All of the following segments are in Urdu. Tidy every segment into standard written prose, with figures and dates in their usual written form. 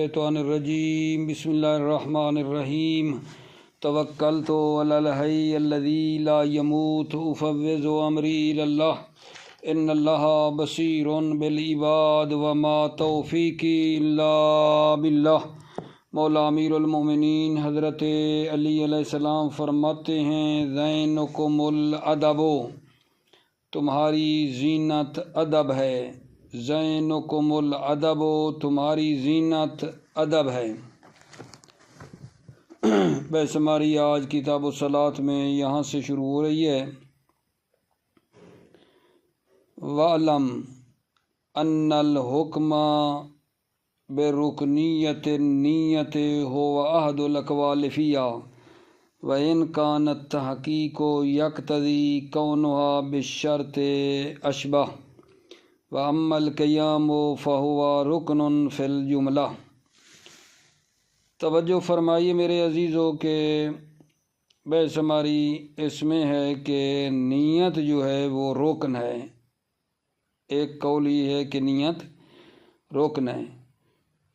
الشیطان الرجیم بسم اللہ الرحمن الرحیم توکلت علی الحی الذی لا یموت افوض امری الی اللہ ان اللہ بصیر بالعباد وما توفیقی الا باللہ۔ مولا امیر المومنین حضرت علی علیہ السلام فرماتے ہیں زینکم الادب، تمہاری زینت ادب ہے۔ زینکم الادب، تمہاری زینت ادب ہے۔ بس ہماری آج کتاب الصلاۃ میں یہاں سے شروع ہو رہی ہے۔ وَعْلَمْ أَنَّ الْحُكْمَ بِرُكْنِيَّةِ النِّيَّةِ هُوَ أَحَدُ الْأَقْوَالِ فِيهَا وَإِنْ كَانَ التَّحْقِيقُ يَقْتَضِي كَوْنُهَا بِالشَّرْطِ أَشْبَهَ وَأَمَّا الْقِيَامُ فَهُوَ رُكْنٌ فِي الْجُمْلَةِ۔ توجہ فرمائیے میرے عزیزوں کہ بحث ہماری اس میں ہے کہ نیت جو ہے وہ رکن ہے۔ ایک قول یہ ہے کہ نیت رکن ہے۔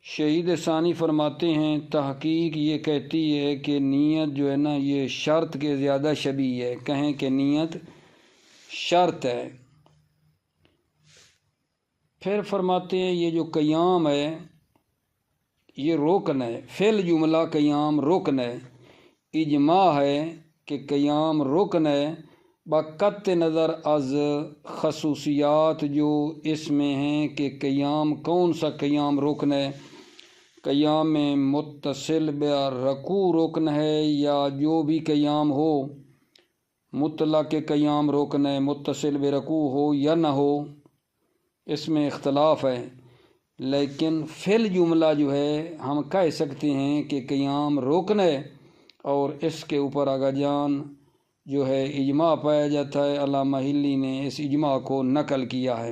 شہید ثانی فرماتے ہیں تحقیق یہ کہتی ہے کہ نیت جو ہے نا یہ شرط کے زیادہ شبیہ ہے، کہیں کہ نیت شرط ہے۔ پھر فرماتے ہیں یہ جو قیام ہے یہ رکن ہے، فی الجملہ قیام رکن ہے۔ اجماع ہے کہ قیام رکن ہے بقطع نظر از خصوصیات جو اس میں ہیں کہ قیام کون سا قیام رکن ہے۔ قیام میں متصل برکوع رکن ہے یا جو بھی قیام ہو، مطلق قیام رکن ہے، متصل برکوع ہو یا نہ ہو، اس میں اختلاف ہے۔ لیکن فی الجملہ جو ہے ہم کہہ سکتے ہیں کہ قیام رکن ہے، اور اس کے اوپر آگا جان جو ہے اجماع پایا جاتا ہے۔ علامہ ہلی نے اس اجماع کو نقل کیا ہے۔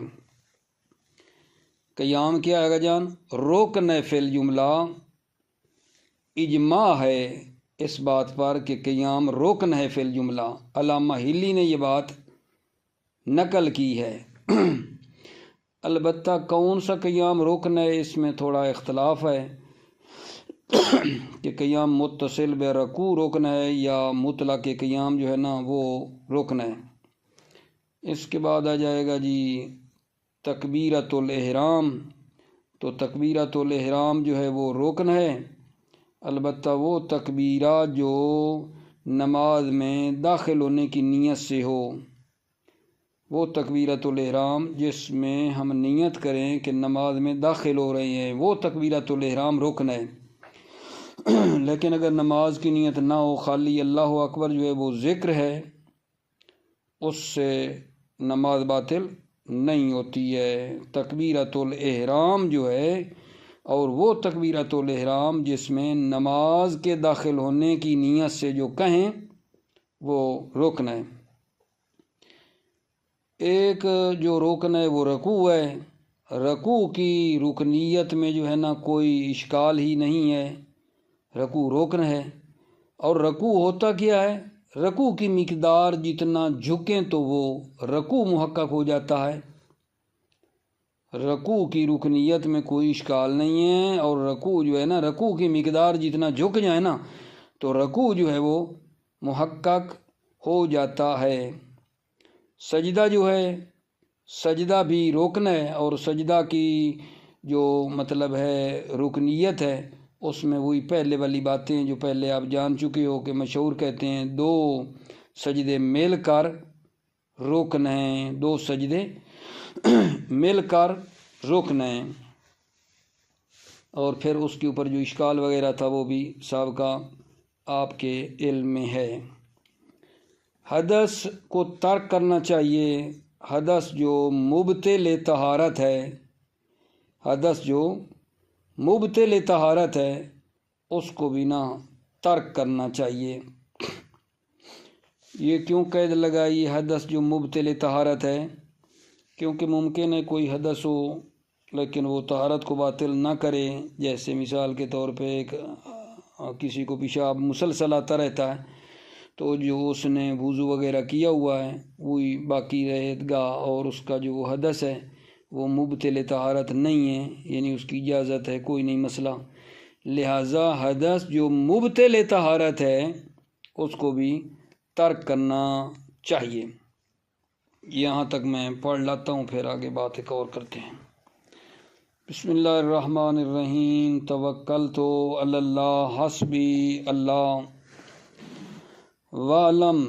قیام کیا آگا جان؟ رکن ہے فی الجملہ۔ اجماع ہے اس بات پر کہ قیام رکن ہے فی الجملہ۔ علامہ ہلی نے یہ بات نقل کی ہے۔ البتہ کون سا قیام رکن ہے اس میں تھوڑا اختلاف ہے کہ قیام متصل برکوع رکن ہے یا مطلق قیام جو ہے نا وہ رکن ہے۔ اس کے بعد آ جائے گا جی تکبیرۃ الاحرام۔ تو تکبیرۃ الاحرام جو ہے وہ رکن ہے، البتہ وہ تکبیرات جو نماز میں داخل ہونے کی نیت سے ہو، وہ تکبیرۃ الاحرام جس میں ہم نیت کریں کہ نماز میں داخل ہو رہے ہیں، وہ تکبیرۃ الاحرام رکن ہے۔ لیکن اگر نماز کی نیت نہ ہو، خالی اللہ اکبر جو ہے وہ ذکر ہے، اس سے نماز باطل نہیں ہوتی ہے۔ تکبیرۃ الاحرام جو ہے، اور وہ تکبیرۃ الاحرام جس میں نماز کے داخل ہونے کی نیت سے جو کہیں وہ رکن ہے۔ ایک جو رکن ہے وہ رکوع ہے۔ رکوع کی رکنیت میں جو ہے نا کوئی اشکال ہی نہیں ہے، رکوع رکن ہے۔ اور رکوع ہوتا کیا ہے؟ رکوع کی مقدار جتنا جھکیں تو وہ رکوع محقق ہو جاتا ہے۔ رکوع کی رکنیت میں کوئی اشکال نہیں ہے، اور رکوع جو ہے نا رکوع کی مقدار جتنا جھک جائے نا تو رکوع جو ہے وہ محقق ہو جاتا ہے۔ سجدہ جو ہے، سجدہ بھی رکن ہے، اور سجدہ کی جو مطلب ہے رکنیت ہے اس میں وہی پہلے والی باتیں جو پہلے آپ جان چکے ہو کہ مشہور کہتے ہیں دو سجدے مل کر رکن ہیں، دو سجدے مل کر رکن ہیں۔ اور پھر اس کے اوپر جو اشکال وغیرہ تھا وہ بھی سابقہ آپ کے علم میں ہے۔ حدث کو ترک کرنا چاہیے۔ حدث جو مبطل طہارت ہے، حدث جو مبطل طہارت ہے اس کو بھی نہ ترک کرنا چاہیے۔ یہ کیوں قید لگائی حدث جو مبطل طہارت ہے؟ کیونکہ ممکن ہے کوئی حدث ہو لیکن وہ طہارت کو باطل نہ کرے، جیسے مثال کے طور پہ کسی کو پیشاب مسلسل آتا رہتا ہے تو جو اس نے وضو وغیرہ کیا ہوا ہے وہی باقی رہے گا، اور اس کا جو حدث ہے وہ مبطل طہارت نہیں ہے، یعنی اس کی اجازت ہے، کوئی نہیں مسئلہ۔ لہذا حدث جو مبطل طہارت ہے اس کو بھی ترک کرنا چاہیے۔ یہاں تک میں پڑھ لاتا ہوں، پھر آگے بات ایک اور کرتے ہیں۔ بسم اللہ الرحمن الرحیم۔ توکلت علی اللہ حسبی اللہ وعلم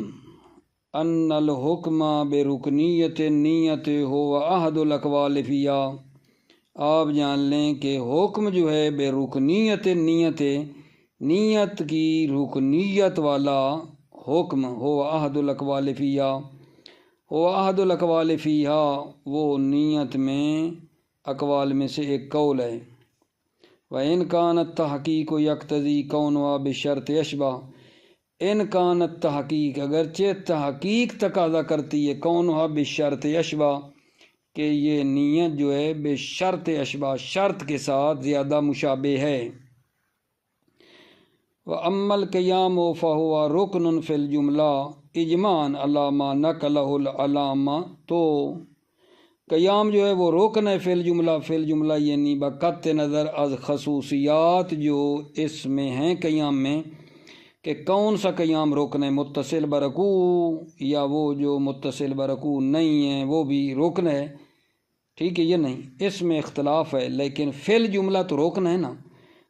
ان الحکم برکنیت نیت ہو عہد الاقوال فیہ۔ آپ جان لیں کہ حکم جو ہے بے رکنیت نیت کی رکنیت والا حکم ہو عہد الاقوال فیہ، ہو عہد الاقوال فیہ وہ نیت میں اقوال میں سے ایک قول ہے۔ وَإِنْ كَانَتْ تَحْقِيقُ يَقْتَضِي كَوْنُهَا بِالشَّرْطِ أَشْبَهَ۔ ان کانت تحقیق، اگرچہ تحقیق تقاضا کرتی ہے، كَوْنُهَا بِالشَّرْطِ أَشْبَهَ کہ یہ نیت جو ہے بشرط اشباہ، شرط کے ساتھ زیادہ مشابہ ہے۔ وَأَمَّا الْقِيَامُ فَهُوَ رُكْنٌ فِي الْجُمْلَةِ اجماعاً عَلَى مَا نَقَلَهُ الْعَلَامَہ۔ تو قیام جو ہے وہ رکن ہے فی الجملہ یعنی بقطع نظر از خصوصیات جو اس میں ہیں قیام میں، کہ کون سا قیام رکن ہے، متصل برکوع یا وہ جو متصل برکوع نہیں ہے وہ بھی رکن ہے، ٹھیک ہے یہ نہیں، اس میں اختلاف ہے، لیکن فی الجملہ تو رکن ہے نا۔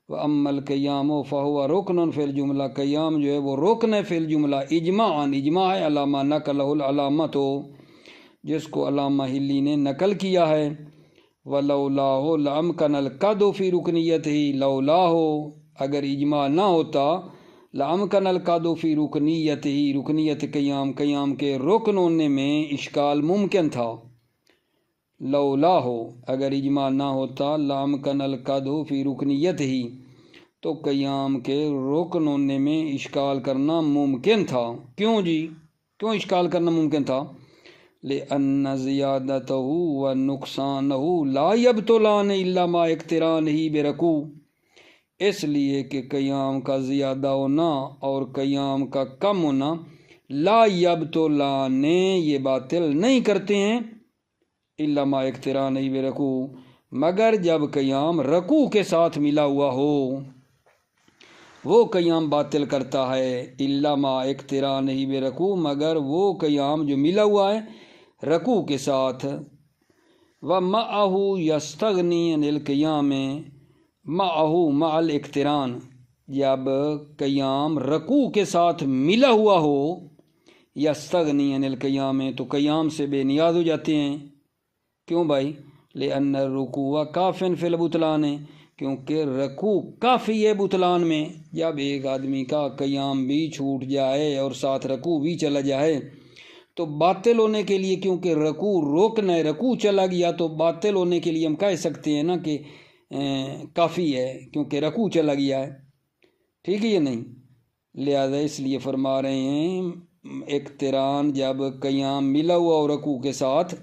وَأَمَّا الْقِيَامُ فَهُوَ رُكْنٌ فِي الْجُمْلَةِ، قیام جو ہے وہ رکن ہے فی الجملہ اجماعاً، اجماع ہے، علامہ نقلہ العلامہ تو جس کو علامہ ہلی نے نقل کیا ہے۔ وَلَوْلَاهُ لَأَمْكَنَ الْقَدْحُ فِي رُكْنِيَّتِهِ، لولاہ اگر اجماع نہ ہوتا، لَأَمْكَنَ الْقَدْحُ فِي رُكْنِيَّتِهِ رکنیت قیام کے رکن ہونے میں اشکال ممکن تھا۔ لولاہ اگر اجماع نہ ہوتا، لَأَمْكَنَ الْقَدْحُ فِي رُكْنِيَّتِهِ تو قیام کے رکن ہونے میں اشکال کرنا ممکن تھا۔ کیوں جی، کیوں اشکال کرنا ممکن تھا؟ لِأَنَّ زِيَادَتَهُ وَنُقْصَانَهُ لَا يَبْطُلَانِ إِلَّا مَعَ اقْتِرَانِهِ بِرُکوع، اس لیے کہ قیام کا زیادہ ہونا اور قیام کا کم ہونا لا یبطلان یہ باطل نہیں کرتے ہیں، الا مع اقترانہ برکوع مگر جب قیام رکوع کے ساتھ ملا ہوا ہو، وہ قیام باطل کرتا ہے۔ الا مع اقترانہ برکوع مگر وہ قیام جو ملا ہوا ہے رکوع کے ساتھ۔ وَمَعَهُ يَسْتَغْنِي عَنِ الْقِيَامِ مَعَهُ مَعَ الاقتران، جب قیام رکوع کے ساتھ ملا ہوا ہو، یستغنی عن القیام تو قیام سے بے نیاز ہو جاتے ہیں۔ کیوں بھائی؟ لِأَنَّ الرُّكُوعَ كَافٍ فِي الْبُطْلَانِ، کیونکہ رکوع کافی ہے بطلان میں۔ جب ایک آدمی کا قیام بھی چھوٹ جائے اور ساتھ رکوع بھی چلا جائے تو باطل ہونے کے لیے، کیونکہ رکوع رکن ہے، رکوع چلا گیا تو باطل ہونے کے لیے ہم کہہ سکتے ہیں نا کہ کافی ہے، کیونکہ رکوع چلا گیا ہے، ٹھیک ہے یہ نہیں، لہذا اس لیے فرما رہے ہیں اقتران جب قیام ملا ہوا اور رکوع کے ساتھ،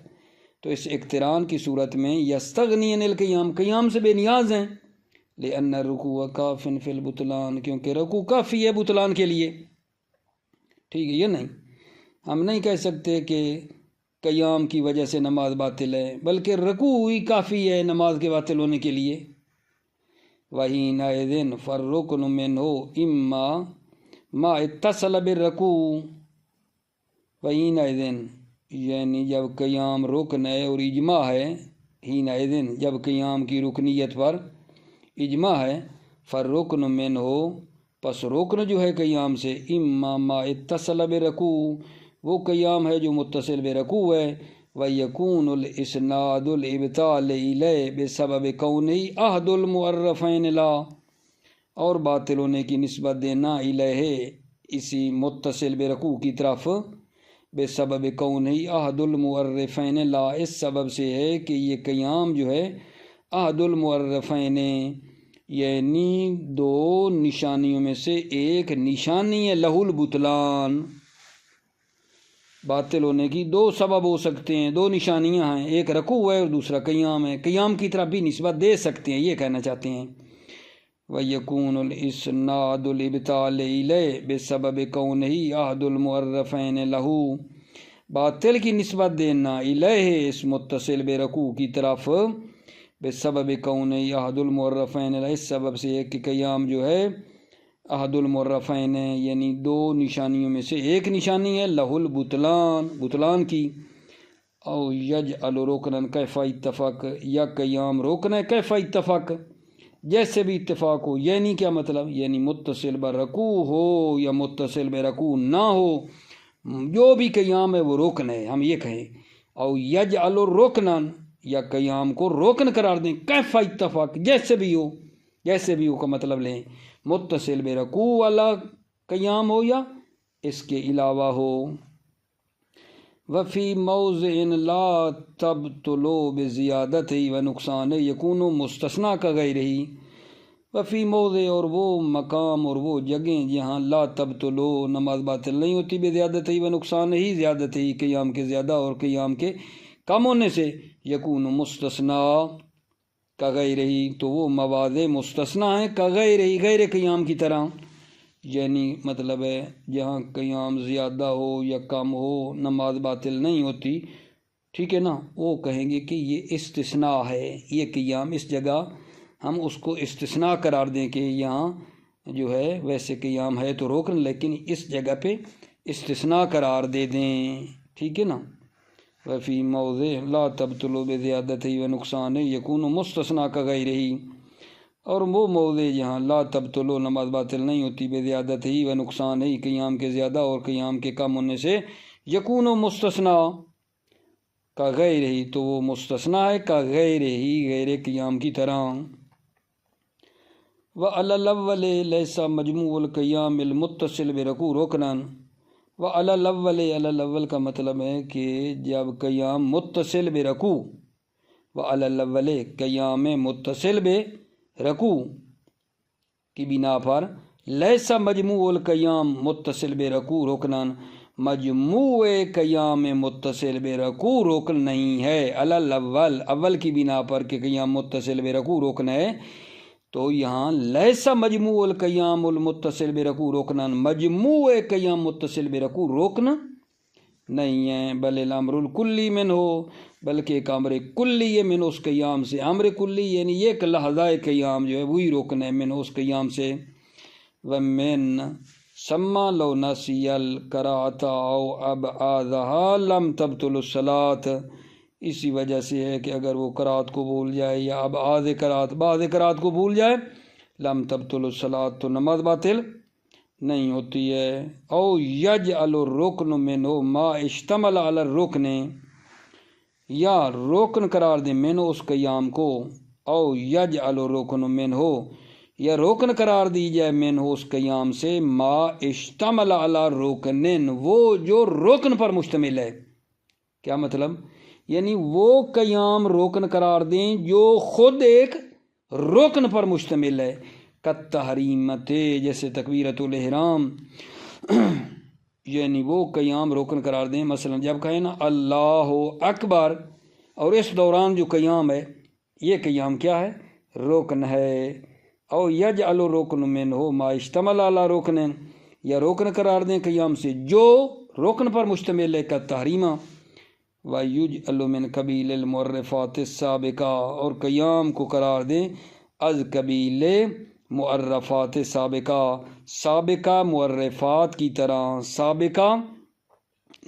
تو اس اقتران کی صورت میں یستغنی عن القیام، قیام سے بے نیاز ہیں۔ لأن الرکوع کاف فی البطلان، کیونکہ رکوع کافی ہے بطلان کے لیے، ٹھیک ہے یہ نہیں، ہم نہیں کہہ سکتے کہ قیام کی وجہ سے نماز باطل ہے، بلکہ رکوع ہی کافی ہے نماز کے باطل ہونے کے لیے۔ وَحِينَئِذٍ فَالرُّكْنُ مِنْهُ إِمَّا مَا اتصل بالرکوع، وَحِينَئِذٍ یعنی جب قیام رکن ہے اور اجماع ہے، حِينَئِذٍ جب قیام کی رکنیت پر اجماع ہے، فَالرُّكْنُ مِنْهُ پس رکن جو ہے قیام سے، اما ما اتصل برکوع وہ قیام ہے جو متصل برکوع ہے، وَيَكُونُ الْإِسْنَادُ الْإِبْطَالِ إِلَيْهِ بِسَبَبِ كَوْنِهِ أَحَدُ الْمُعَرَّفَيْنِ لَا، اور باطل ہونے کی نسبت دینا الیہ اسی متصل برکوع کی طرف، بسبب كَوْنِهِ أَحَدُ الْمُعَرَّفَيْنِ لَا اس سبب سے ہے کہ یہ قیام جو ہے أَحَدُ الْمُعَرَّفَيْنِ یعنی دو نشانیوں میں سے ایک نشانی ہے، لہو البطلان، باطل ہونے کی دو سبب ہو سکتے ہیں، دو نشانیاں ہیں، ایک رکوع ہے اور دوسرا قیام ہے، قیام کی طرف بھی نسبت دے سکتے ہیں، یہ کہنا چاہتے ہیں۔ وَيَكُونُ الْإِسْنَادُ الْإِبْطَالِ إِلَيْهِ بِسَبَبِ كَوْنِهِ أَحَدُ الْمُعَرَّفَيْنِ لَهُ باطل کی نسبت دینا الیہ اس متصل برکوع کی طرف بے سبب کون احد المعرفین، اس سبب سے ہے کہ قیام جو ہے احد المعرفین ہے، یعنی دو نشانیوں میں سے ایک نشانی ہے لہ البطلان، بطلان کی، او یجعل رکنن کیف اتفق، یا قیام روکنا ہے کیف اتفق، جیسے بھی اتفاق ہو، یعنی کیا مطلب، یعنی متصل برکوع ہو یا متصل برکوع نہ ہو، جو بھی قیام ہے وہ روکن ہے، ہم یہ کہیں، او یجعل رکنن، یا قیام کو روکن قرار دیں، کیف اتفاق، جیسے بھی ہو، جیسے بھی ہو کا مطلب لیں، متصل برکوع والا قیام ہو یا اس کے علاوہ ہو۔ وفی موضع لا تبطلو بزیادت و نقصان یکون مستثنیٰ کا غیرہ، وفی موضع، اور وہ مقام اور وہ جگہیں جہاں لا تبطلو، نماز باطل نہیں ہوتی، بزیادت و نقصان ہی، زیادت ہی، قیام کے زیادہ اور قیام کے کم ہونے سے، یکون مستثنیٰ کا غیرہ، تو وہ مواضع مستثنیٰ ہیں کا غیرہ، غیر قیام کی طرح، یعنی مطلب ہے جہاں قیام زیادہ ہو یا کم ہو نماز باطل نہیں ہوتی، ٹھیک ہے نا، وہ کہیں گے کہ یہ استثناء ہے، یہ قیام اس جگہ ہم اس کو استثناء قرار دیں کہ یہاں جو ہے ویسے قیام ہے تو روکن، لیکن اس جگہ پہ استثناء قرار دے دیں، ٹھیک ہے نا۔ وفی موضع لا تبطلو بزیادت و نقصان یکون مستثنیٰ کا غیرہ، اور وہ موضع جہاں لا تبطلو، نماز باطل نہیں ہوتی، بزیادت ہی و نقصان ہی، قیام کے زیادہ اور قیام کے کم ہونے سے، یکون مستثنیٰ کا غیر ہی، تو وہ مستثنیٰ ہے کا غیر ہی، غیر قیام کی طرح۔ وعلی الاول لیس مجموع القیام المتصل برکوع رکنن، وعلی الاول، علی الاول کا مطلب ہے کہ جب قیام متصل برکوع، وعلی الاول قیام متصل برکوع کی بنا پر، لیسا مجموع القیام متصل برکوع رکنن، مجموع قیام متصل برکوع رکن نہیں ہے، علی الاول، اول کی بنا پر کہ قیام متصل برکوع رکن ہے، تو یہاں لیسا مجموع القیام المتصل برکوع رکنن، مجموع قیام متصل برکوع رکن نہیں ہے، بل الامر الکلی من ہو، بلکہ ایک امر کلی ہے من اس قیام سے، امر کلی یعنی ایک لحظہ قیام جو ہے وہی رکن ہے من اس قیام سے۔ ومن سما لو نسی القراءۃ او ابعادھا لم تبطل الصلاۃ، اسی وجہ سے ہے کہ اگر وہ قرات کو بھول جائے یا ابعاد قرات، بعض قرات کو بھول جائے، لم تبطل الصلاۃ، تو نماز باطل نہیں ہوتی ہے۔ او یجعل الرکن منہ ما اشتمل علی الرکن، یا رکن قرار دیں منہ اس قیام کو، او یجعل الرکن منہ، یا رکن قرار دی جائے منہ اس قیام سے، ما اشتمل علی رکن، وہ جو رکن پر مشتمل ہے، کیا مطلب، یعنی وہ قیام رکن قرار دیں جو خود ایک رکن پر مشتمل ہے، کالتحریمت، جیسے تکبیرۃ الاحرام، یعنی وہ قیام رکن قرار دیں، مثلا جب کہیں نا اللہ اکبر، اور اس دوران جو قیام ہے یہ قیام کیا ہے، رکن ہے۔ او یجعل رکن منہ ما اشتمل علی رکن، یا رکن قرار دیں قیام سے جو رکن پر مشتمل ہے، کالتحریمہ، وَيُجْعَلُ مِنْ قبیل المعرفات السابقہ، اور قیام کو قرار دیں از قبیل معرفات سابقہ، سابقہ معرفات کی طرح، سابقہ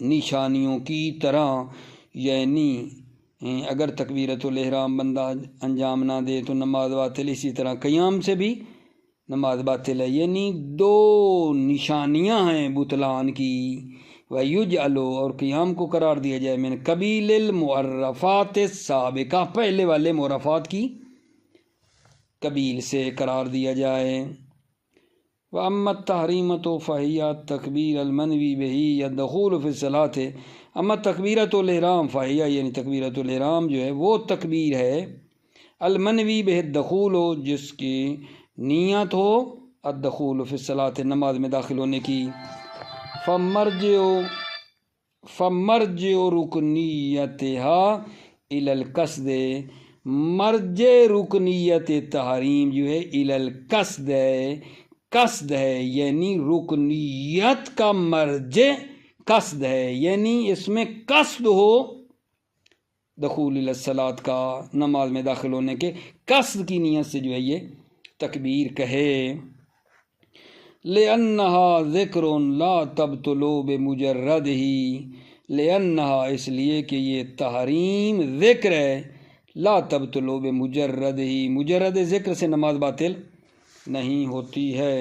نشانیوں کی طرح، یعنی اگر تکبیرۃ الاحرام بندہ انجام نہ دے تو نماز باطل، اسی طرح قیام سے بھی نماز باطل ہے، یعنی دو نشانیاں ہیں بطلان کی۔ وَيُجْعَلُ، اور قیام کو قرار دیا جائے من قبیل المعرفات السابقہ، پہلے والے معرفات کی قبیل سے قرار دیا جائے۔ وَأَمَّا التَّحْرِيمَةُ فَهِيَ تَكْبِيرُ الْمَنْوِي بِهِ الدُّخُولُ فِي الصَّلَاةِ، اما تکبیرۃ الاحرام، فَهِيَ یعنی تکبیرۃ الاحرام جو ہے وہ تکبیر ہے، المنوی بہ الدخول ہو، جس کی نیت ہو الدخول فی الصلاۃ، نماز میں داخل ہونے کی، فمرجع رکنیتها الی القصد، مرجع رکنیت تحریم جو ہے الی القصد ہے، قصد ہے، یعنی رکنیت کا مرجع قصد ہے، یعنی اس میں قصد ہو دخول الصلاۃ کا، نماز میں داخل ہونے کے قصد کی نیت سے جو ہے یہ تکبیر کہے۔ لِأَنَّهَا ذِكْرٌ لَا تَبْطُلُ بِمُجَرَّدِهِ، لِأَنَّهَا اس لیے کہ یہ تحریم ذکر ہے، لا تبطلو بمجرده، مجرد ذکر سے نماز باطل نہیں ہوتی ہے۔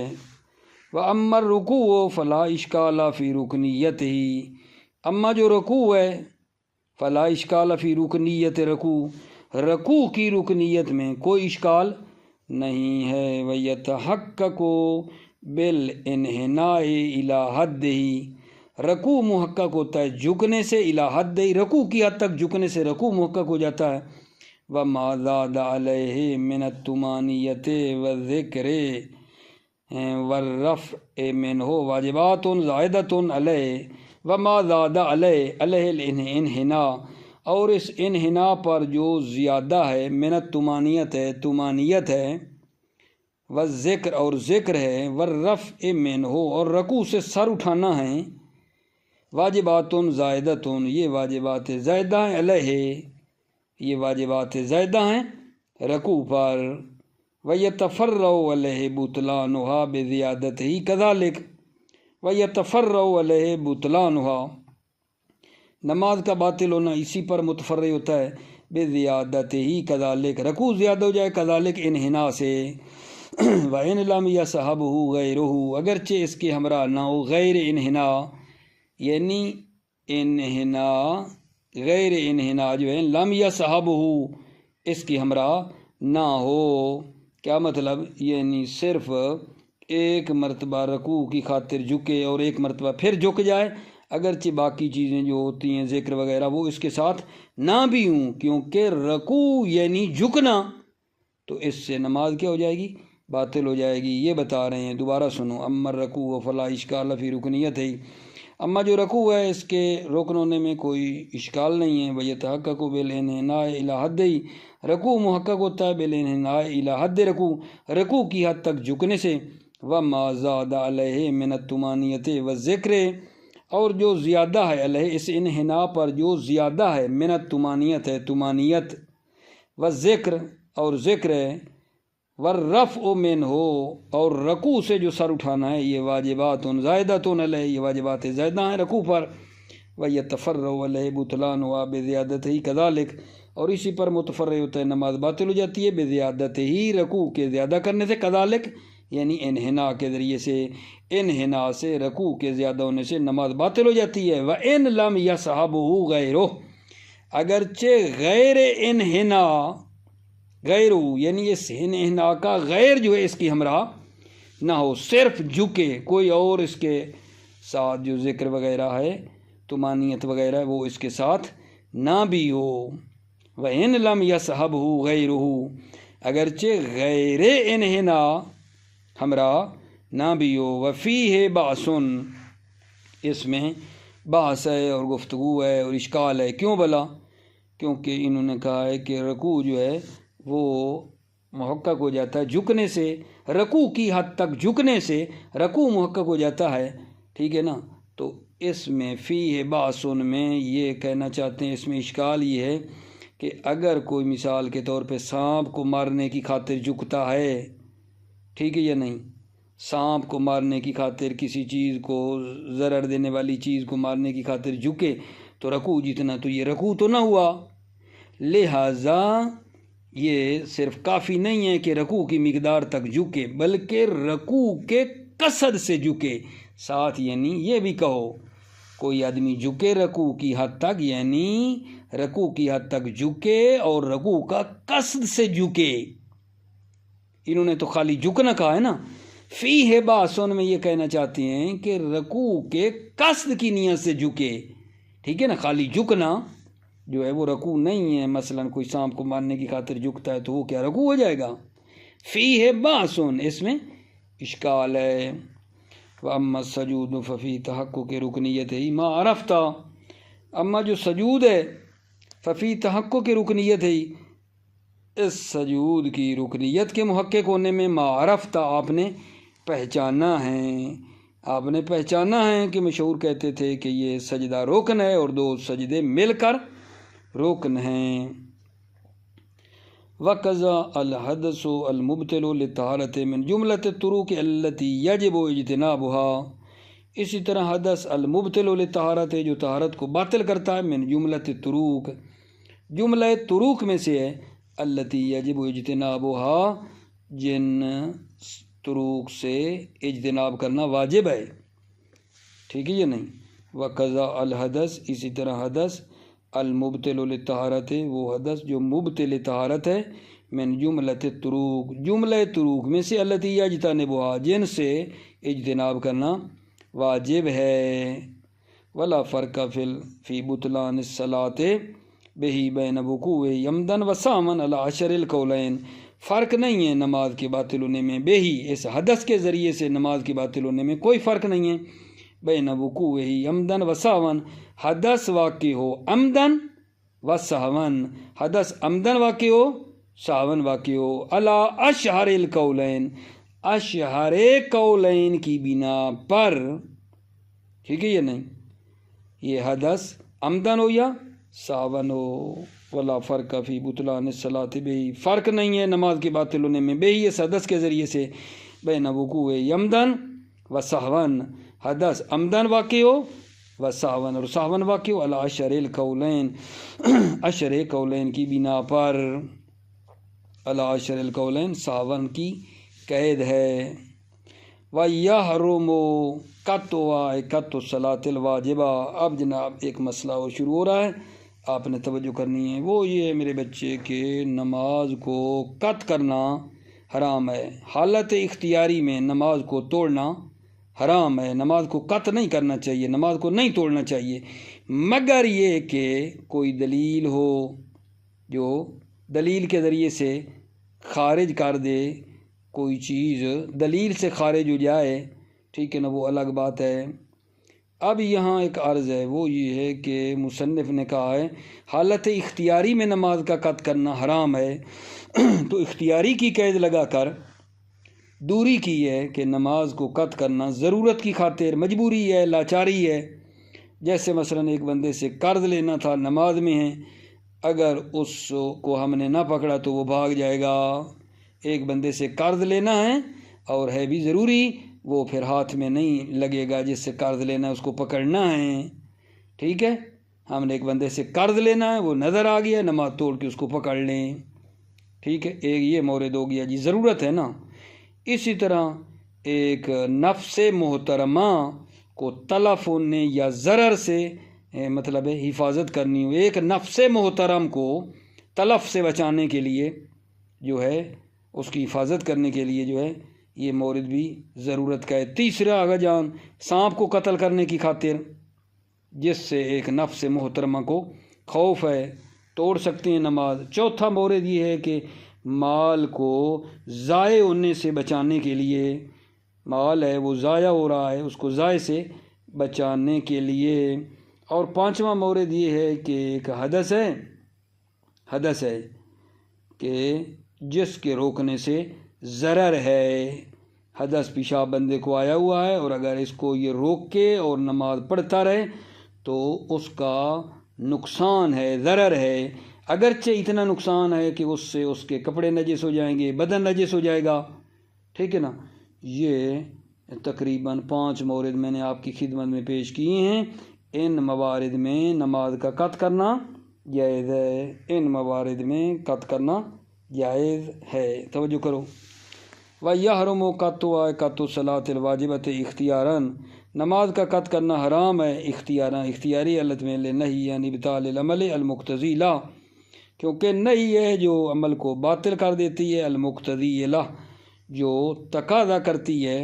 وَأَمَّا الرُّكُوعُ فَلَا إِشْكَالَ فِي رُكْنِيَّتِهِ، اما جو رکوع ہے فلا اشکال فی رکنیت رکوع، رکوع کی رکنیت میں کوئی اشکال نہیں ہے۔ وَيَتَحَقَّقُ بِالْإِنْحِنَاءِ إِلَى حَدِّهِ، رکوع محقق ہوتا ہے جھکنے سے، الی حد، رکوع کی حد تک جھکنے سے رکوع محقق ہو جاتا ہے۔ وَمَا زَادَ عَلَيْهِ مِنَ الطُّمَانِيَّةِ وَالذِّكْرِ وَالرَّفْعِ مِنْهُ واجبات زائدۃ علیہ۔ وما زاد علیہ الانحناء، اور اس انحناء پر جو زیادہ ہے، من الطمانیت ہے، طمانیت ہے، والذکر اور ذکر ہے، والرفع منہ اور رکوع سے سر اٹھانا ہے، واجبات زائدۃ، یہ واجبات زائدہ ہیں، علیہ یہ واجبات زائدہ ہیں رکوع پر۔ وَيَتَفَرَّعُ عَلَيْهِ بُطْلَانُهَا بِزِيَادَتِهِ كَذَلِكَ، وَيَتَفَرَّعُ عَلَيْهِ بُطْلَانُهَا، نماز کا باطل ہونا اسی پر متفرع ہوتا ہے، بِزِيَادَتِهِ كَذَلِكَ، رکوع زیادہ ہو جائے، كَذَلِكَ انحناء سے۔ وَإِنْ لَمْ يَصْحَبْهُ غَيْرُهُ، اگرچہ اس کے ہمراہ نہ ہو غیر انحناء، یعنی انحناء غیر انحناء جو ہے، لم يصحبه اس کی ہمراہ نہ ہو، کیا مطلب، یعنی صرف ایک مرتبہ رکوع کی خاطر جھکے اور ایک مرتبہ پھر جھک جائے، اگرچہ باقی چیزیں جو ہوتی ہیں ذکر وغیرہ وہ اس کے ساتھ نہ بھی ہوں، کیونکہ رکوع یعنی جھکنا، تو اس سے نماز کیا ہو جائے گی، باطل ہو جائے گی۔ یہ بتا رہے ہیں، دوبارہ سنو، اما الرکوع فلا اشکال فی رکنیتہ، اما جو رکوع ہے اس کے رکن ہونے میں کوئی اشکال نہیں ہے۔ وَيَتَحَقَّقُ بِالْإِنْحِنَاءِ إِلَى حَدِّهِ، رکوع محقق ہوتا ہے بالانحناء الی حد رکوع، رکوع کی حد تک جھکنے سے۔ وَمَا زَادَ عَلَيْهِ مِنَ الطُّمَانِيَّةِ وَالذِّكْرِ، اور جو زیادہ ہے علیہ اس انحناء پر جو زیادہ ہے، من الطمانیت ہے طمانیت، والذکر اور ذکر ہے، والرفع منہ اور رکوع سے جو سر اٹھانا ہے، یہ واجبات زائدۃ علیہ، یہ واجبات زائدہ ہیں رکوع پر۔ وَيَتَفَرَّعُ عَلَيْهِ بُطْلَانُهَا بِزِيَادَتِهِ كَذَلِكَ، اور اسی پر متفرع ہوتا ہے، نماز باطل ہو جاتی ہے بِزِيَادَتِهِ رکوع کے زیادہ کرنے سے، كَذَلِكَ یعنی انحناء کے ذریعے سے، انحناء سے رکوع کے زیادہ ہونے سے نماز باطل ہو جاتی ہے۔ وَإِنْ لَمْ يَصْحَبْهُ غَيْرُهُ، اگرچہ غیر انحناء، غیر یعنی اس انحناء کا غیر جو ہے اس کی ہمراہ نہ ہو، صرف جھکے، کوئی اور اس کے ساتھ جو ذکر وغیرہ ہے، طمانیت وغیرہ وہ اس کے ساتھ نہ بھی ہو۔ وَإِنْ لَمْ يَصْحَبْهُ غَيْرُهُ، اگرچہ غیر انحناء ہمراہ نہ بھی ہو۔ وفیہ بحث، اس میں بحث ہے اور گفتگو ہے اور اشکال ہے، کیوں بلا، کیونکہ انہوں نے کہا ہے کہ رکوع جو ہے وہ محقق ہو جاتا ہے جھکنے سے، رکوع کی حد تک جھکنے سے رکوع محقق ہو جاتا ہے، ٹھیک ہے نا۔ تو اس میں فیہ بحث میں یہ کہنا چاہتے ہیں، اس میں اشکال یہ ہے کہ اگر کوئی مثال کے طور پہ سانپ کو مارنے کی خاطر جھکتا ہے، ٹھیک ہے یا نہیں، سانپ کو مارنے کی خاطر، کسی چیز کو ضرر دینے والی چیز کو مارنے کی خاطر جھکے تو رکوع جتنا، تو یہ رکوع تو نہ ہوا، لہٰذا یہ صرف کافی نہیں ہے کہ رکوع کی مقدار تک جھکے، بلکہ رکوع کے قصد سے جھکے ساتھ، یعنی یہ بھی کہو کوئی آدمی جھکے رکوع کی حد تک، یعنی رکوع کی حد تک جھکے اور رکوع کا قصد سے جھکے، انہوں نے تو خالی جھکنا کہا ہے نا۔ فیہ باسن میں یہ کہنا چاہتے ہیں کہ رکوع کے قصد کی نیت سے جھکے، ٹھیک ہے نا، خالی جھکنا جو ہے وہ رکوع نہیں ہے۔ مثلا کوئی سانپ کو مارنے کی خاطر جھکتا ہے تو وہ کیا رکوع ہو جائے گا؟ فیہ باسن، اس میں اشکال ہے۔ وَأَمَّا السَّجُودُ فَفِي تَحَقُّقِ رُكْنِيَّتِهِ مَا عَرَفْتَ، اما جو سجود ہے، ففی تحقق رکنیتِهِ، اس سجود کی رکنیت کے محقق ہونے میں، ما عرفت آپ نے پہچانا ہے، آپ نے پہچانا ہے کہ مشہور کہتے تھے کہ یہ سجدہ رکن ہے اور دو سجدے مل کر رکن ہیں۔ وقضا الحدث المبطل للطہارۃ من جملۃ الطرق التي یجب اجتنابها، اسی طرح حدث المبطل للطہارۃ جو طہارت کو باطل کرتا ہے، من جملۃ الطرق جملہ طرق میں سے ہے، التي یجب اجتنابها جن طرق سے اجتناب کرنا واجب ہے، ٹھیک ہے یا نہیں۔ وقضا الحدث اسی طرح حدث المبطل للطہارت وہ حدث جو مبطل طہارت ہے، من جملۃ الطرق جملہ طرق میں سے، التی یجتنبها جن سے اجتناب کرنا واجب ہے۔ ولا فرق فی بطلان الصلاۃ بہ بین وقوع عمدا و سہوا علی اشر القولین، فرق نہیں ہے نماز کے باطل ہونے میں بہ اس حدث کے ذریعے سے نماز کے باطل ہونے میں کوئی فرق نہیں ہے، بین وقوع عمدا و سہوا حدث واقع ہو عمدن و سہون، حدث عمدن واقع ہو سہون واقع ہو، علی اشہر القولین اشہر قولین کی بنا پر، ٹھیک ہے یا نہیں، یہ حدث عمدن ہو یا سہون ہو۔ ولا فرق فی بطلان الصلاۃ بہ فرق نہیں ہے نماز کے باطل ہونے میں بہ اس حدث کے ذریعے سے، بین وقوع عمدن و سہون حدث عمدن واقع ہو و سہون اور سہون واقع ہو، علی اشہر القولین اشہر قولین کی بنا پر، علی اشہر القولین سہون کی قید ہے۔ وَيَحْرُمُ قَطْعُ الصَّلَاةِ الْوَاجِبَةِ، اب جناب ایک مسئلہ وہ شروع ہو رہا ہے، آپ نے توجہ کرنی ہے، وہ یہ ہے میرے بچے کہ نماز کو قطع کرنا حرام ہے، حالت اختیاری میں نماز کو توڑنا حرام ہے، نماز کو قطع نہیں کرنا چاہیے، نماز کو نہیں توڑنا چاہیے، مگر یہ کہ کوئی دلیل ہو جو دلیل کے ذریعے سے خارج کر دے، کوئی چیز دلیل سے خارج ہو جائے، ٹھیک ہے نا، وہ الگ بات ہے۔ اب یہاں ایک عرض ہے، وہ یہ ہے کہ مصنف نے کہا ہے حالت اختیاری میں نماز کا قطع کرنا حرام ہے، تو اختیاری کی قید لگا کر دوری کی ہے کہ نماز کو قطع کرنا ضرورت کی خاطر مجبوری ہے، لاچاری ہے، جیسے مثلا ایک بندے سے قرض لینا تھا، نماز میں ہے، اگر اس کو ہم نے نہ پکڑا تو وہ بھاگ جائے گا۔ ایک بندے سے قرض لینا ہے اور ہے بھی ضروری، وہ پھر ہاتھ میں نہیں لگے گا، جس سے قرض لینا ہے اس کو پکڑنا ہے، ٹھیک ہے، ہم نے ایک بندے سے قرض لینا ہے، وہ نظر آ گیا، نماز توڑ کے اس کو پکڑ لیں، ٹھیک ہے، ایک یہ مورد ہو گیا جی، ضرورت ہے نا۔ اسی طرح ایک نفس محترمہ کو تلف ہونے یا ضرر سے مطلب ہے حفاظت کرنی ہو، ایک نفس محترم کو تلف سے بچانے کے لیے جو ہے اس کی حفاظت کرنے کے لیے جو ہے یہ مورد بھی ضرورت کا ہے۔ تیسرا اگر جان سانپ کو قتل کرنے کی خاطر، جس سے ایک نفس محترمہ کو خوف ہے، توڑ سکتے ہیں نماز۔ چوتھا مورد یہ ہے کہ مال کو ضائع ہونے سے بچانے کے لیے، مال ہے وہ ضائع ہو رہا ہے، اس کو ضائع سے بچانے کے لیے۔ اور پانچواں مورد یہ ہے کہ ایک حدث ہے کہ جس کے روکنے سے ضرر ہے، حدث پیشاب بندے کو آیا ہوا ہے اور اگر اس کو یہ روک کے اور نماز پڑھتا رہے تو اس کا نقصان ہے، ضرر ہے، اگرچہ اتنا نقصان ہے کہ اس سے اس کے کپڑے نجس ہو جائیں گے، بدن نجس ہو جائے گا، ٹھیک ہے نا۔ یہ تقریباً 5 مورد میں نے آپ کی خدمت میں پیش کیے ہیں، ان موارد میں نماز کا قطع کرنا جائز ہے، ان موارد میں قطع کرنا جائز ہے، توجہ کرو۔ وَيَحْرُمُ قَطْعُ الصَّلَاةِ الْوَاجِبَةِ اخْتِيَارًا، نماز کا قطع کرنا حرام ہے اختیاراً، اختیاری حالت میں، لِنَهْيِ عَنْ إِبْطَالِ الْعَمَلِ الْمُقْتَضِي لَهُ، کیونکہ نہیں ہے جو عمل کو باطل کر دیتی ہے، المقتضی لہ جو تقاضا کرتی ہے،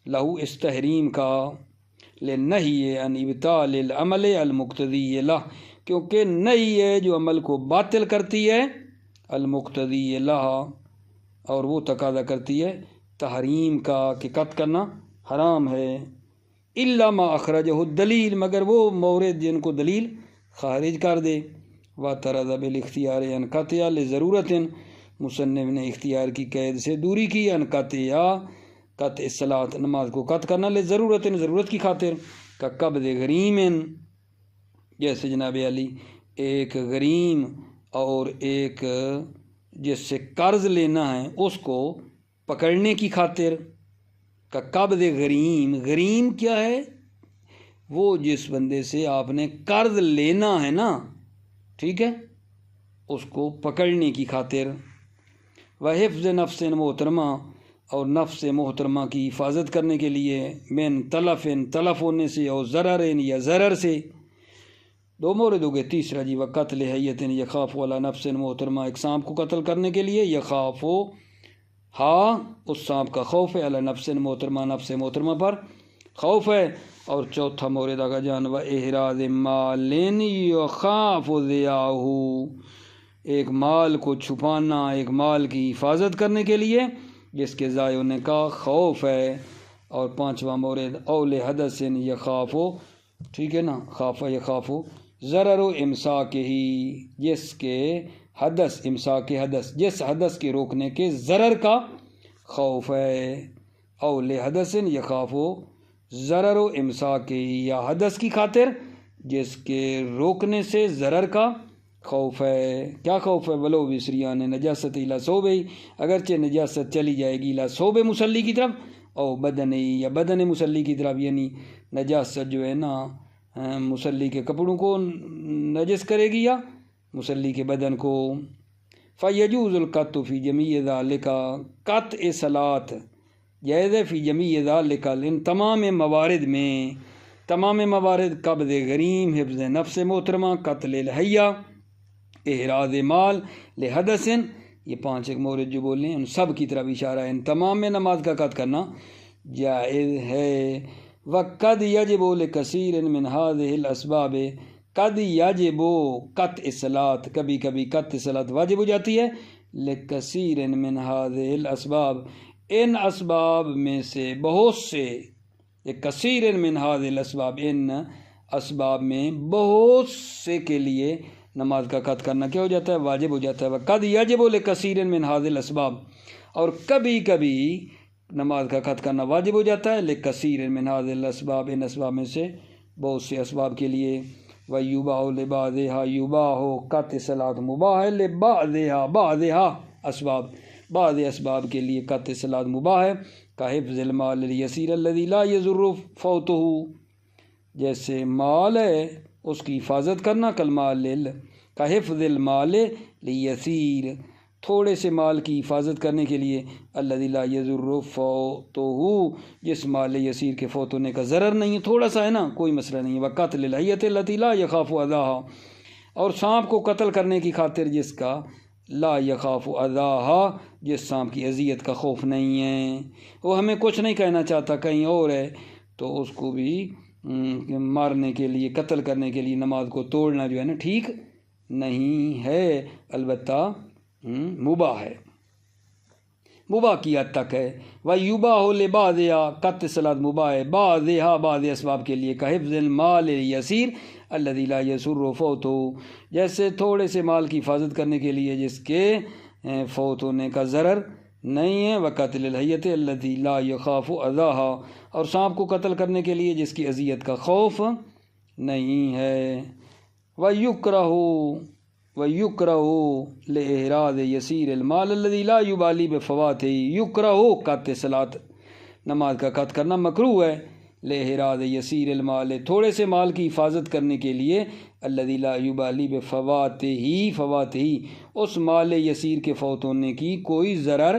لہو اس تحریم کا، لِنَهْيِ عَنْ إِبْطَالِ الْعَمَلِ الْمُقْتَضِي لَهُ، کیونکہ نہیں ہے جو عمل کو باطل کرتی ہے، المقتضی لہ اور وہ تقاضا کرتی ہے تحریم کا کہ قطع کرنا حرام ہے، الا ما اخرجہ الدلیل، مگر وہ مورد جن کو دلیل خارج کر دے، وَاعْتَرَضَ بِالِاخْتِيَارِ عَنْ قَطْعٍ لِضَرُورَةٍ، مصنف نے اختیار کی قید سے دوری کی، عن قطع الصلاۃ، نماز کو قطع کرنا، لِضَرُورَةٍ ضرورت کی خاطر، کا قبض غریم، جیسے جناب علی ایک غریم اور ایک جس سے قرض لینا ہے اس کو پکڑنے کی خاطر کا قبض غریم. غریم کیا ہے؟ وہ جس بندے سے آپ نے قرض لینا ہے نا، ٹھیک ہے، اس کو پکڑنے کی خاطر. وحفظ نفس محترمہ، اور نفس محترمہ کی حفاظت کرنے کے لیے، من تلف ہونے سے، اور ضرر یا ضرر سے. دو مورد ہو گئے. تیسرا جی وقتل حیت یخاف علی نفس محترمہ، ایک سانپ کو قتل کرنے کے لیے، یخاف اس سانپ کا خوف ہے، علی نفس محترمہ، نفس محترمہ پر خوف ہے. اور چوتھا مورد آگا جان و احراز مال یخاف ضیاعہ، ایک مال کو چھپانا، ایک مال کی حفاظت کرنے کے لیے جس کے ضائع ہونے کا خوف ہے. اور پانچواں مورد اول حدث یخاف، ٹھیک ہے نا، خاف یخاف ضرر و امساک ہی، جس کے حدث، امساک حدث، جس حدث کے روکنے کے ضرر کا خوف ہے. اول حدث یخاف ضرر و امساک ہی، یا حدث کی خاطر جس کے روکنے سے ضرر کا خوف ہے. کیا خوف ہے؟ ولو بسریان نجاست الی ثوب، اگرچہ نجاست چلی جائے گی الی ثوب مصلی کی طرف، او بدن، یا بدن مصلی کی طرف، یعنی نجاست جو ہے نا مصلی کے کپڑوں کو نجس کرے گی یا مصلی کے بدن کو. فیجوز القط فی جمیع ذالک، قطع صلاۃ جائز ہے، فی جمیع ذالک، ان تمام موارد میں، تمام موارد، قبض غریم، حفظ نفس محترمہ، قتل الحیہ، احراز مال لحدث، یہ پانچ ایک مورد جو بولے ہیں ان سب کی طرف اشارہ ہے. ان تمام میں نماز کا قطع کرنا جائز ہے. وقد یجب لکثیر من هذه الاسباب، قد یجب قطع صلاۃ، کبھی کبھی قطع صلاۃ واجب ہو جاتی ہے، لکثیر من هذه الاسباب، ان اسباب میں سے بہت سے، کثیر من هذه الاسباب، ان اسباب میں بہت سے کے لیے نماز کا قطع کرنا کیا ہو جاتا ہے؟ واجب ہو جاتا ہے. وقد یجب لکثیر من هذه الاسباب، اور کبھی کبھی نماز کا قطع کرنا واجب ہو جاتا ہے، لکثیر من هذه الاسباب، ان اسباب میں سے بہت سے اسباب کے لیے. ویباح لبعضها، یباح قطع صلاۃ مباح ہے، لبعضها، بعضها اسباب، بعض اسباب کے لیے قطع صلاۃ مباح ہے. کحفظ المال الیسیر الذی لا یضر فوتہ، جیسے مال ہے اس کی حفاظت کرنا، کالمال کحفظ المال لیسیر، تھوڑے سے مال کی حفاظت کرنے کے لیے، الذی لا یضر فوتہ، جس مال یسیر کے فوت ہونے کا ضرر نہیں ہے، تھوڑا سا ہے نا، کوئی مسئلہ نہیں ہے. وقتل الحیۃ التی لا یخاف اذاہا، اور سانپ کو قتل کرنے کی خاطر جس کا لا یخاف اذاہا، جس سانپ کی اذیت کا خوف نہیں ہے، وہ ہمیں کچھ نہیں کہنا چاہتا، کہیں اور ہے، تو اس کو بھی مارنے کے لیے، قتل کرنے کے لیے نماز کو توڑنا جو ہے نا ٹھیک نہیں ہے، البتہ مباح ہے، مباح کی حد تک ہے. ویباح لبعضها، قطع صلاۃ مباح ہے، بعضها، بعض اسباب کے لیے، کحفظ المال یسیر الذی لا یسر فوتہ، جیسے تھوڑے سے مال کی حفاظت کرنے کے لیے جس کے فوت ہونے کا ضرر نہیں ہے. وقتل الحیۃ التی لا یخاف اذاہا، اور سانپ کو قتل کرنے کے لیے جس کی اذیت کا خوف نہیں ہے. ویکرہ لإحراز یسیر المال الذی لا یبالی بفواتہ، یکرہ قطع صلاۃ، نماز کا قطع کرنا مکروہ ہے، لإحراز یسیر المال، تھوڑے سے مال کی حفاظت کرنے کے لیے، الذی لا یبالی بفواتہ، فواتہ، اس مال یسیر کے فوت ہونے کی کوئی ضرر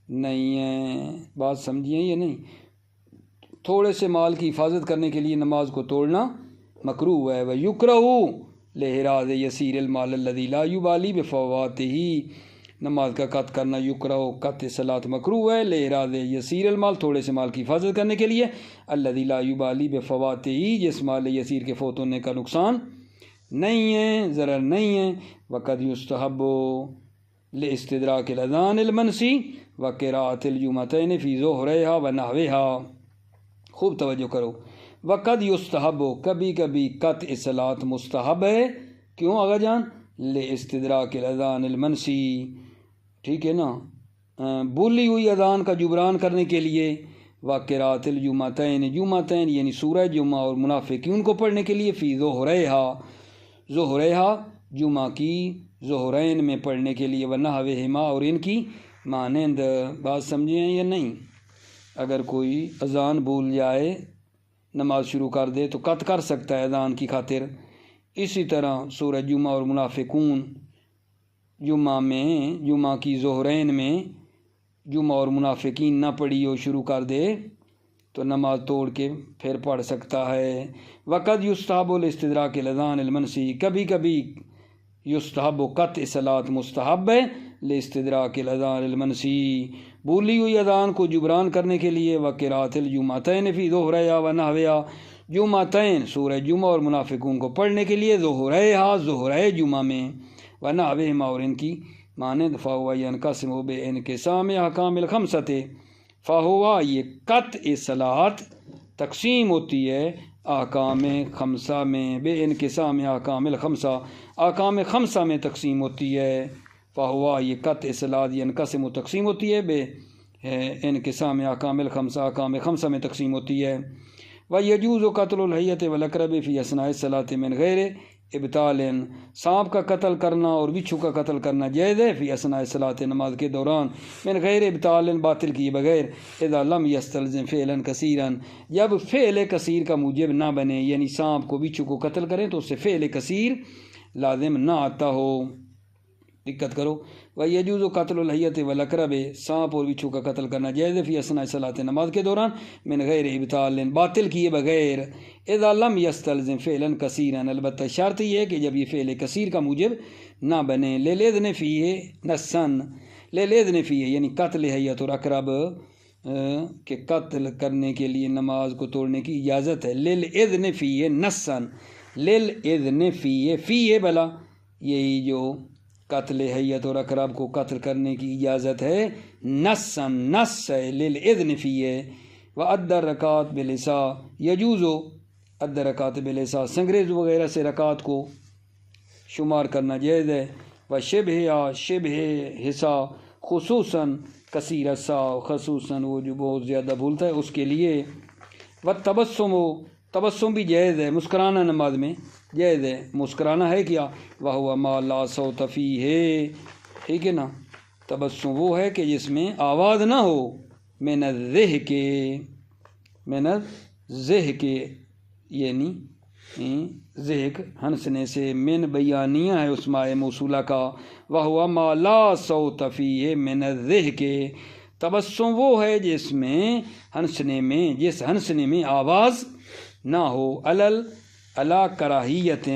نہیں ہے. بات سمجھیے یا نہیں؟ تھوڑے سے مال کی حفاظت کرنے کے لیے نماز کو توڑنا مکروہ ہے. ویکرہ لإحراز یسیر المال الذی لا یبالی بفواتہ، نماز کا قطع کرنا یکرہ قطع صلاۃ مکروہ ہے، لإحراز یسیر المال، تھوڑے سے مال کی حفاظت کرنے کے لیے، الذی لا یبالی بفواتہ، جس مال یسیر کے فوت ہونے کا نقصان نہیں ہے، ضرر نہیں ہے. وقد یستحب لاستدراک الاذان المنسی وقراءۃ الجمعتین فی ظہرہا ونحوہا، خوب توجہ کرو. وقد یستحب، کبھی کبھی قطع صلاۃ مستحب ہے، کیوں آغا جان؟ لاستدراک الاذان المنسی، ٹھیک ہے نا، بھولی ہوئی اذان کا جبران کرنے کے لیے، وقراءۃ الجمعتین، جمعتین یعنی سورہ جمعہ اور منافقین کو پڑھنے کے لیے، فی ظہرہا، ظہرہا جمعہ کی ظہرین میں پڑھنے کے لیے، ونحوہما اور ان کی مانند۔ بات سمجھے ہیں یا نہیں؟ اگر کوئی اذان بھول جائے نماز شروع کر دے تو قط کر سکتا ہے اذان کی خاطر۔ اسی طرح سورہ جمعہ اور منافقون جمعہ کی ظہرین میں جمعہ اور منافقین نہ پڑھی ہو شروع کر دے تو نماز توڑ کے پھر پڑھ سکتا ہے۔ وقت یستحب الاستدراک الاذان المنسی، کبھی کبھی یستحب قطع صلاۃ مستحب ہے لاستدراک الاذان المنسی، بھولی ہوئی اذان کو جبران کرنے کے لیے۔ وقراءۃ الجمعتین فی ظہرہا ونحوہا، جمعتین سورہ جمعہ اور منافقون کو پڑھنے کے لیے ظہرہا ظہرہ جمعہ میں، ونحوہما اور ان کی مانند۔ فہو ینقسم بانقسام احکام الخمسۃ، فہو یہ قطع صلاۃ تقسیم ہوتی ہے احکام خمسہ میں، بے انقسام احکام الخمسہ احکام خمسہ میں تقسیم ہوتی ہے۔ فہو یہ قطع صلاۃ ینقسم و تقسیم ہوتی ہے بے انقسام احکام الخمسہ احکام خمسہ میں تقسیم ہوتی ہے۔ ویجوز قتل الحیۃ والاقرب فی اثناء الصلاۃ من غیر ابطال، سانپ کا قتل کرنا اور بچھو کا قتل کرنا جائز ہے فی اثناء الصلاۃ نماز کے دوران، من غیر ابطال باطل کیے بغیر، اذا لم یستلزم فعلا کثیرا جب فعل کثیر کا موجب نہ بنے، یعنی سانپ کو بچھو کو قتل کریں تو اس سے فعل کثیر لازم نہ آتا ہو۔ دقت کرو، ویجوز قتل الحیۃ والاقرب، سانپ اور بچھو کا قتل کرنا جائز ہے فی اثناء الصلاۃ نماز کے دوران، من غیر ابطال باطل کیے بغیر، اذا لم یستلزم فعلا کثیرا البتہ شرط یہ ہے کہ جب یہ فعل کثیر کا موجب نہ بنے، للاذن فیہ نصاً، للاذن فیہ یعنی قتل حیۃ اور اقرب کے قتل کرنے کے لیے نماز کو توڑنے کی اجازت ہے، للاذن فیہ نصاً، للاذن فیہ، فیہ بلا یہی جو قتل حیۃ اور اقرب کو قتل کرنے کی اجازت ہے، نصاً نص ہے، للاذن فیہ۔ وعد الرکعات بالعصا یجوز، عد رکعات بالعصا سنگریز وغیرہ سے رکعات کو شمار کرنا جائز ہے۔ وشبہ شبہ حصہ خصوصاً کثیر السا، خصوصاً وہ جو بہت زیادہ بھولتا ہے اس کے لیے۔ والتبسم، تبسم بھی جائز ہے مسکرانا نماز میں جائز ہے، مسکرانا ہے کیا، وہو ما لا صوت فیہ، ٹھیک ہے نا، تبسم وہ ہے کہ جس میں آواز نہ ہو، من الضحک، من الضحک یعنی ضحک ہنسنے سے، من بیانیہ ہے اس ماء موصولہ کا، وہو ما لا صوت فیہ من الضحک، تبسم وہ ہے جس ہنسنے میں آواز نہ ہو، علی کراہیت،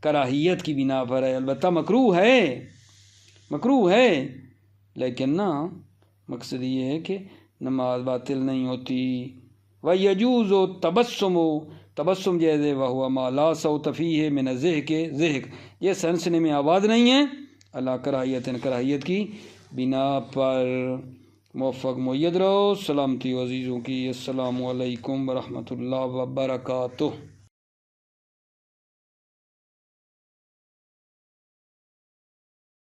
کراہیت کی بنا پر ہے، البتہ مکروہ ہے لیکن نا مقصد یہ ہے کہ نماز باطل نہیں ہوتی۔ ویجوز تبسم جائز ہے، وہو ما لا صوت فیہ من الضحک، ضحک جس ہنسنے میں آواز نہیں ہے، علی کراہیت، کراہیت کی بنا پر۔ موفق معید رہو، سلامتی و عزیزوں کی، السلام علیکم ورحمۃ اللہ وبرکاتہ۔